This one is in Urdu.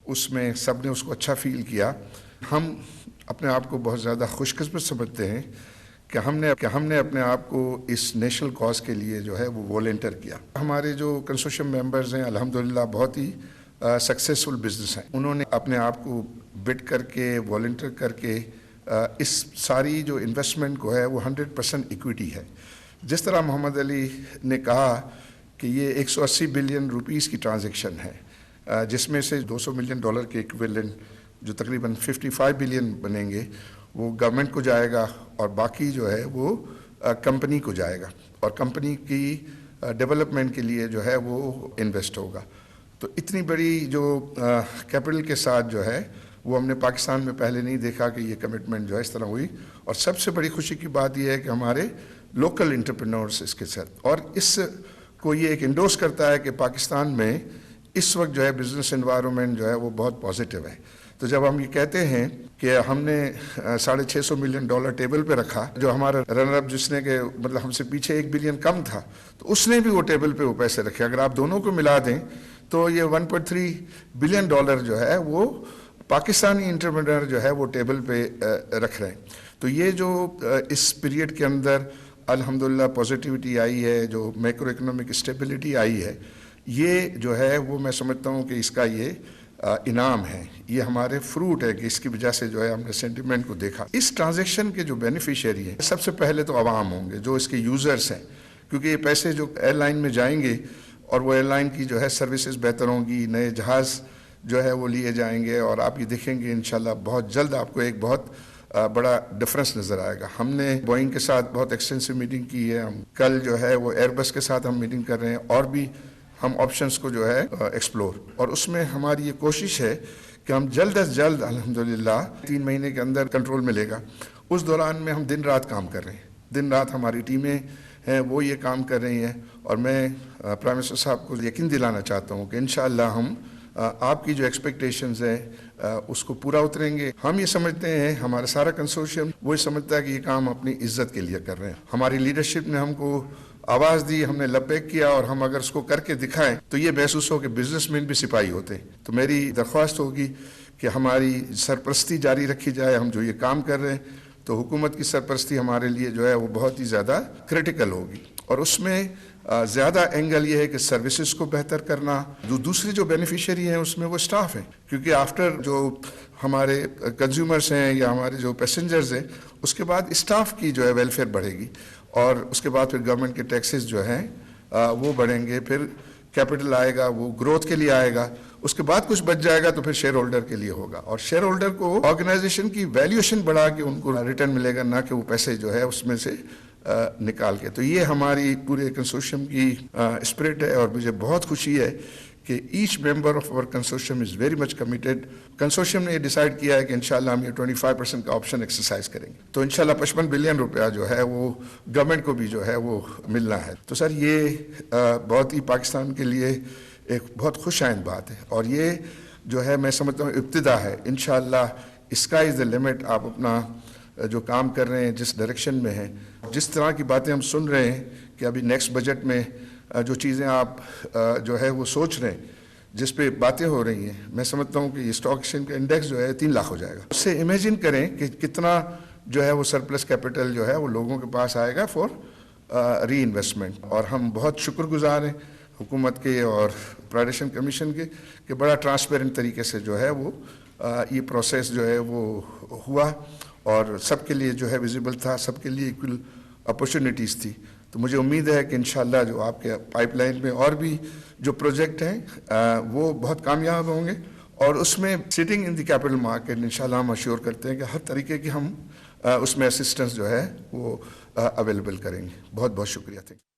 اس میں سب نے اس کو اچھا فیل کیا. ہم اپنے آپ کو بہت زیادہ خوش قسمت سمجھتے ہیں کہ ہم نے اپنے آپ کو اس نیشنل کاز کے لیے جو ہے وہ والنٹیئر کیا. ہمارے جو کنسورشیم ممبرز ہیں الحمدللہ بہت ہی سکسیسفل بزنس ہیں. انہوں نے اپنے آپ کو بڈ کر کے والنٹیئر کر کے اس ساری جو انویسٹمنٹ کو ہے وہ 100% ایکویٹی ہے. جس طرح محمد علی نے کہا کہ یہ 180 بلین روپیز کی ٹرانزیکشن ہے، جس میں سے $200 ملین کے ایکویلنٹ جو تقریباً 55 بلین بنیں گے وہ گورنمنٹ کو جائے گا اور باقی جو ہے وہ کمپنی کو جائے گا اور کمپنی کی ڈیولپمنٹ کے لیے جو ہے وہ انویسٹ ہوگا. تو اتنی بڑی جو کیپٹل کے ساتھ جو ہے وہ ہم نے پاکستان میں پہلے نہیں دیکھا کہ یہ کمٹمنٹ جو ہے اس طرح ہوئی. اور سب سے بڑی خوشی کی بات یہ ہے کہ ہمارے لوکل انٹرپرینورز اس کے ساتھ، اور اس کو یہ ایک انڈورس کرتا ہے کہ پاکستان میں اس وقت جو ہے بزنس انوائرمنٹ جو ہے وہ بہت پازیٹیو ہے. تو جب ہم یہ کہتے ہیں کہ ہم نے $650 ملین ٹیبل پہ رکھا، جو ہمارا رنر اپ جس نے کہ مطلب ہم سے پیچھے $1 بلین کم تھا، تو اس نے بھی وہ ٹیبل پہ وہ پیسے رکھے. اگر آپ دونوں کو ملا دیں تو یہ $1.3 بلین جو ہے وہ پاکستانی انٹرپرینر جو ہے وہ ٹیبل پہ رکھ رہے ہیں. تو یہ جو اس پیریڈ کے اندر الحمدللہ پازیٹیوٹی آئی ہے، جو میکرو اکنامک اسٹیبلٹی آئی ہے، یہ جو ہے وہ میں سمجھتا ہوں کہ اس کا یہ انعام ہے، یہ ہمارے فروٹ ہے کہ اس کی وجہ سے جو ہے ہم نے سینٹیمنٹ کو دیکھا. اس ٹرانزیکشن کے جو بینیفیشیری ہیں سب سے پہلے تو عوام ہوں گے جو اس کے یوزرز ہیں، کیونکہ یہ پیسے جو ایئر لائن میں جائیں گے اور وہ ایئر لائن کی جو ہے سروسز بہتر ہوں گی، نئے جہاز جو ہے وہ لیے جائیں گے، اور آپ یہ دیکھیں گے انشاءاللہ بہت جلد آپ کو ایک بہت بڑا ڈفرنس نظر آئے گا. ہم نے بوئنگ کے ساتھ بہت ایکسٹینسو میٹنگ کی ہے. ہم کل جو ہے وہ ایئر بس کے ساتھ ہم میٹنگ کر رہے ہیں، اور بھی ہم آپشنز کو جو ہے ایکسپلور، اور اس میں ہماری یہ کوشش ہے کہ ہم جلد از جلد الحمدللہ 3 مہینے کے اندر کنٹرول ملے گا. اس دوران میں ہم دن رات کام کر رہے ہیں، دن رات ہماری ٹیمیں ہیں وہ یہ کام کر رہی ہیں، اور میں پرائم منسٹر صاحب کو یقین دلانا چاہتا ہوں کہ انشاءاللہ ہم آپ کی جو ایکسپیکٹیشنز ہیں اس کو پورا اتریں گے. ہم یہ سمجھتے ہیں، ہمارا سارا کنسورشیم وہ سمجھتا ہے کہ یہ کام اپنی عزت کے لیے کر رہے ہیں. ہماری لیڈرشپ نے ہم کو آواز دی، ہم نے لبیک کیا، اور ہم اگر اس کو کر کے دکھائیں تو یہ محسوس ہو کہ بزنس مین بھی سپاہی ہوتے ہیں. تو میری درخواست ہوگی کہ ہماری سرپرستی جاری رکھی جائے. ہم جو یہ کام کر رہے ہیں تو حکومت کی سرپرستی ہمارے لیے جو ہے وہ بہت ہی زیادہ کریٹیکل ہوگی، اور اس میں زیادہ اینگل یہ ہے کہ سروسز کو بہتر کرنا. دوسری جو بینیفیشری ہیں اس میں وہ سٹاف ہیں، کیونکہ آفٹر جو ہمارے کنزیومرز ہیں یا ہمارے جو پیسنجرز ہیں، اس کے بعد اسٹاف کی جو ہے ویلفیئر بڑھے گی، اور اس کے بعد پھر گورنمنٹ کے ٹیکسز جو ہیں وہ بڑھیں گے. پھر کیپٹل آئے گا، وہ گروتھ کے لیے آئے گا. اس کے بعد کچھ بچ جائے گا تو پھر شیئر ہولڈر کے لیے ہوگا، اور شیئر ہولڈر کو آرگنائزیشن کی ویلیوشن بڑھا کے ان کو ریٹرن ملے گا، نہ کہ وہ پیسے جو ہے اس میں سے نکال کے. تو یہ ہماری پورے کنسورشیم کی اسپرٹ ہے، اور مجھے بہت خوشی ہے کہ ایچ ممبر آف اور consortium is very much committed. Consortium نے یہ ڈیسائیڈ کیا ہے کہ انشاءاللہ ہم یہ 25% کا آپشن ایکسرسائز کریں گے، تو انشاءاللہ 55 بلین روپیہ جو ہے وہ گورنمنٹ کو بھی جو ہے وہ ملنا ہے. تو سر یہ بہت ہی پاکستان کے لیے ایک بہت خوش آئند بات ہے، اور یہ جو ہے میں سمجھتا ہوں ابتدا ہے. انشاءاللہ اسکائی از دا لمٹ. آپ اپنا جو کام کر رہے ہیں، جس ڈائریکشن میں ہیں، جس طرح کی باتیں ہم سن رہے ہیں کہ ابھی نیکسٹ بجٹ میں جو چیزیں آپ جو ہے وہ سوچ رہے ہیں، جس پہ باتیں ہو رہی ہیں، میں سمجھتا ہوں کہ یہ اسٹاک ایکسچینج کا انڈیکس جو ہے 3 لاکھ ہو جائے گا. اس سے امیجن کریں کہ کتنا جو ہے وہ سرپلس کیپٹل جو ہے وہ لوگوں کے پاس آئے گا فار ری انویسٹمنٹ. اور ہم بہت شکر گزار ہیں حکومت کے اور پرائیویشن کمیشن کے کہ بڑا ٹرانسپیرنٹ طریقے سے جو ہے وہ یہ پروسیس جو ہے وہ ہوا، اور سب کے لیے جو ہے ویزیبل تھا، سب کے لیے ایکول اپرچونیٹیز تھی. تو مجھے امید ہے کہ انشاءاللہ جو آپ کے پائپ لائن میں اور بھی جو پروجیکٹ ہیں وہ بہت کامیاب ہوں گے، اور اس میں sitting in the capital market انشاءاللہ ہم اشور کرتے ہیں کہ ہر طریقے کی ہم اس میں اسسٹنس جو ہے وہ اویلیبل کریں گے. بہت بہت شکریہ. Thank you.